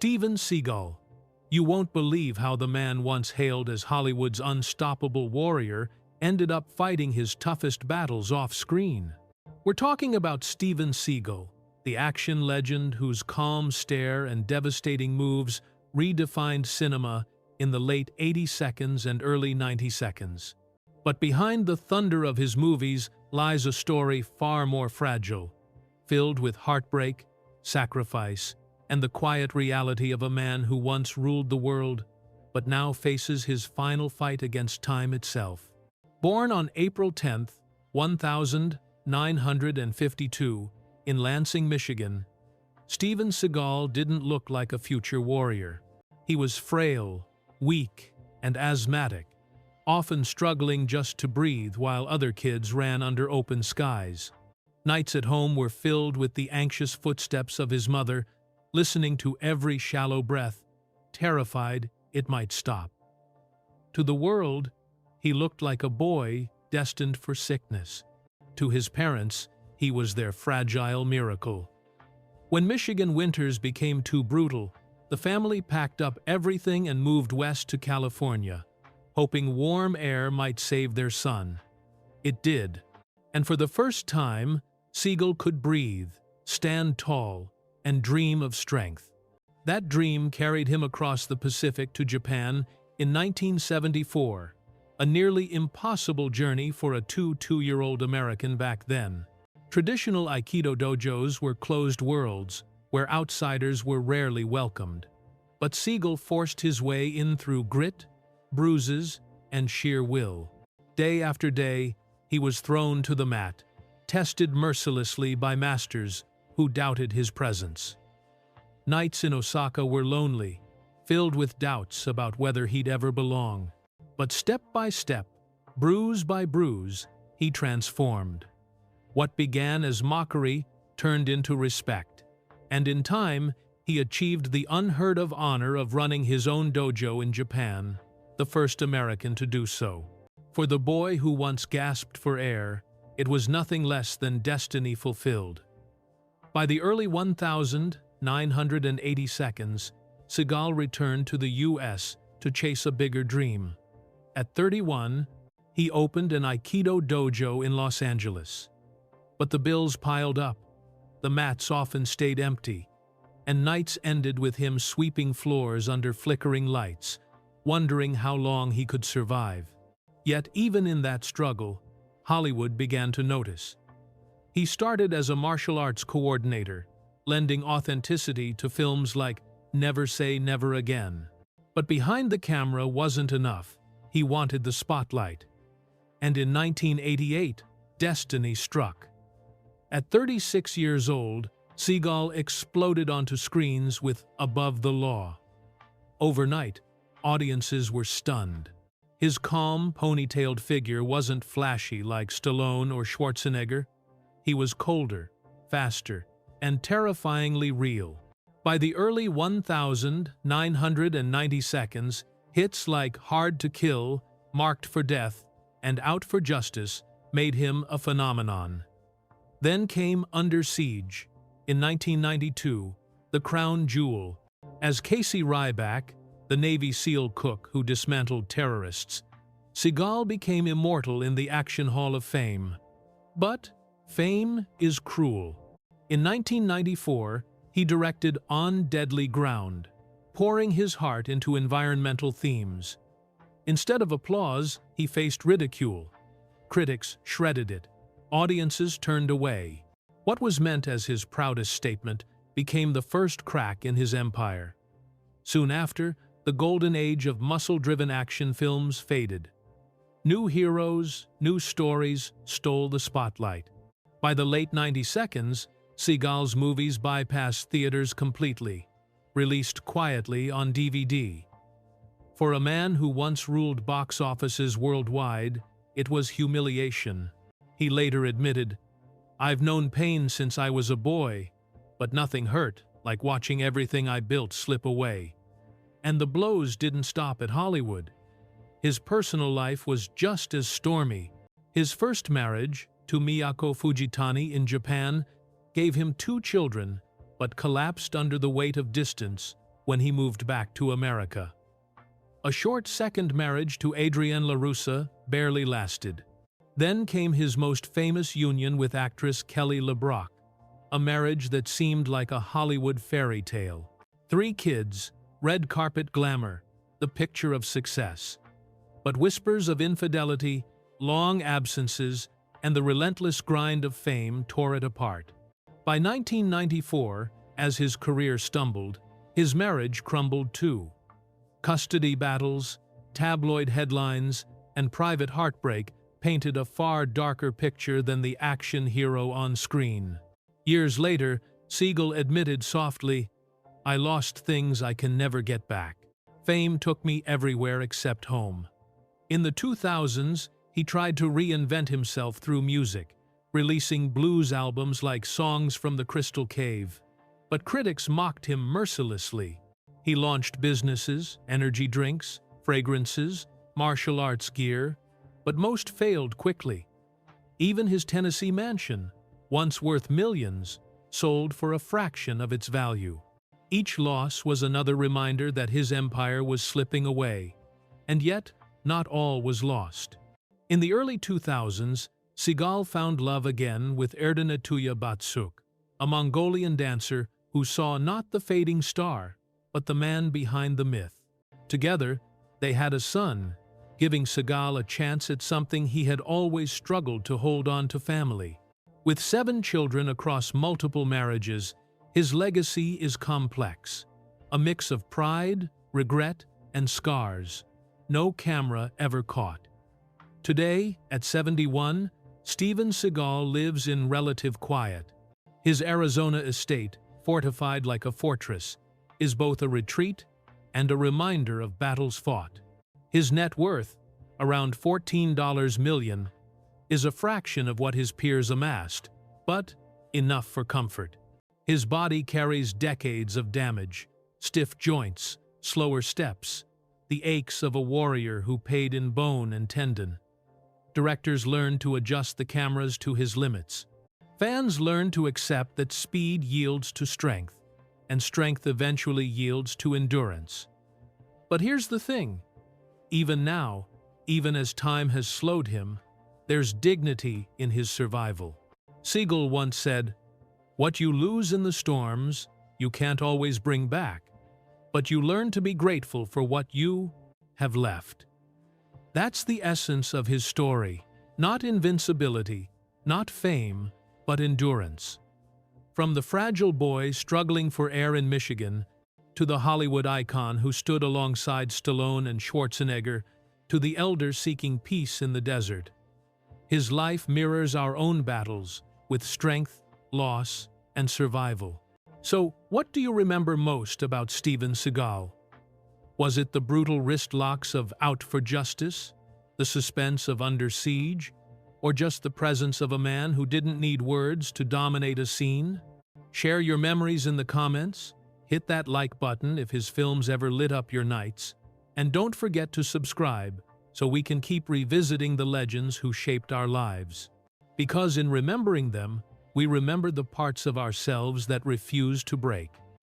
Steven Seagal. You won't believe how the man once hailed as Hollywood's unstoppable warrior ended up fighting his toughest battles off-screen. We're talking about Steven Seagal, the action legend whose calm stare and devastating moves redefined cinema in the late 80 seconds and early 90 seconds. But behind the thunder of his movies lies a story far more fragile, filled with heartbreak, sacrifice, and the quiet reality of a man who once ruled the world, but now faces his final fight against time itself. Born on April 10, 1952, in Lansing, Michigan, Steven Seagal didn't look like a future warrior. He was frail, weak, and asthmatic, often struggling just to breathe while other kids ran under open skies. Nights at home were filled with the anxious footsteps of his mother, listening to every shallow breath, terrified it might stop. To the world, he looked like a boy destined for sickness. To his parents, he was their fragile miracle. When Michigan winters became too brutal, the family packed up everything and moved west to California, hoping warm air might save their son. It did, and for the first time, Seagal could breathe, stand tall, and dream of strength. That dream carried him across the Pacific to Japan in 1974, a nearly impossible journey for a two-year-old American back then. Traditional Aikido dojos were closed worlds, where outsiders were rarely welcomed. But Seagal forced his way in through grit, bruises, and sheer will. Day after day, he was thrown to the mat, tested mercilessly by masters who doubted his presence. Nights in Osaka were lonely, filled with doubts about whether he'd ever belong. But step by step, bruise by bruise, he transformed. What began as mockery turned into respect, and in time, he achieved the unheard-of honor of running his own dojo in Japan, the first American to do so. For the boy who once gasped for air, it was nothing less than destiny fulfilled. By the early 1980 seconds, Seagal returned to the U.S. to chase a bigger dream. At 31, he opened an Aikido dojo in Los Angeles. But the bills piled up, the mats often stayed empty, and nights ended with him sweeping floors under flickering lights, wondering how long he could survive. Yet even in that struggle, Hollywood began to notice. He started as a martial arts coordinator, lending authenticity to films like Never Say Never Again. But behind the camera wasn't enough. He wanted the spotlight. And in 1988, destiny struck. At 36 years old, Seagal exploded onto screens with Above the Law. Overnight, audiences were stunned. His calm, ponytailed figure wasn't flashy like Stallone or Schwarzenegger. He was colder, faster, and terrifyingly real. By the early 1990 seconds, hits like Hard to Kill, Marked for Death, and Out for Justice made him a phenomenon. Then came Under Siege, in 1992, the crown jewel, as Casey Ryback, the Navy SEAL cook who dismantled terrorists. Seagal became immortal in the Action Hall of Fame. But fame is cruel. In 1994, he directed On Deadly Ground, pouring his heart into environmental themes. Instead of applause, he faced ridicule. Critics shredded it. Audiences turned away. What was meant as his proudest statement became the first crack in his empire. Soon after, the golden age of muscle-driven action films faded. New heroes, new stories stole the spotlight. By the late 90 seconds, Seagal's movies bypassed theaters completely, released quietly on DVD. For a man who once ruled box offices worldwide, it was humiliation. He later admitted, "I've known pain since I was a boy, but nothing hurt like watching everything I built slip away." And the blows didn't stop at Hollywood. His personal life was just as stormy. His first marriage, to Miyako Fujitani in Japan, gave him 2 children, but collapsed under the weight of distance, when he moved back to America. A short second marriage to Adrienne LaRussa barely lasted. Then came his most famous union with actress Kelly LeBrock, a marriage that seemed like a Hollywood fairy tale. 3 kids, red carpet glamour, the picture of success. But whispers of infidelity, long absences, and the relentless grind of fame tore it apart. By 1994, as his career stumbled, his marriage crumbled too. Custody battles, tabloid headlines, and private heartbreak painted a far darker picture than the action hero on screen. Years later, Seagal admitted softly, "I lost things I can never get back. Fame took me everywhere except home." In the 2000s, he tried to reinvent himself through music, releasing blues albums like Songs from the Crystal Cave. But critics mocked him mercilessly. He launched businesses, energy drinks, fragrances, martial arts gear, but most failed quickly. Even his Tennessee mansion, once worth millions, sold for a fraction of its value. Each loss was another reminder that his empire was slipping away. And yet, not all was lost. In the early 2000s, Seagal found love again with Erdenatuya Batsuk, a Mongolian dancer who saw not the fading star, but the man behind the myth. Together, they had a son, giving Seagal a chance at something he had always struggled to hold on to: family. With 7 children across multiple marriages, his legacy is complex, a mix of pride, regret, and scars no camera ever caught. Today, at 71, Steven Seagal lives in relative quiet. His Arizona estate, fortified like a fortress, is both a retreat and a reminder of battles fought. His net worth, around $14 million, is a fraction of what his peers amassed, but enough for comfort. His body carries decades of damage, stiff joints, slower steps, the aches of a warrior who paid in bone and tendon. Directors learn to adjust the cameras to his limits. Fans learn to accept that speed yields to strength, and strength eventually yields to endurance. But here's the thing. Even now, even as time has slowed him, there's dignity in his survival. Seagal once said, "What you lose in the storms, you can't always bring back, but you learn to be grateful for what you have left." That's the essence of his story. Not invincibility, not fame, but endurance. From the fragile boy struggling for air in Michigan, to the Hollywood icon who stood alongside Stallone and Schwarzenegger, to the elder seeking peace in the desert. His life mirrors our own battles, with strength, loss, and survival. So, what do you remember most about Steven Seagal? Was it the brutal wrist locks of Out for Justice, the suspense of Under Siege, or just the presence of a man who didn't need words to dominate a scene? Share your memories in the comments, hit that like button if his films ever lit up your nights, and don't forget to subscribe so we can keep revisiting the legends who shaped our lives. Because in remembering them, we remember the parts of ourselves that refuse to break.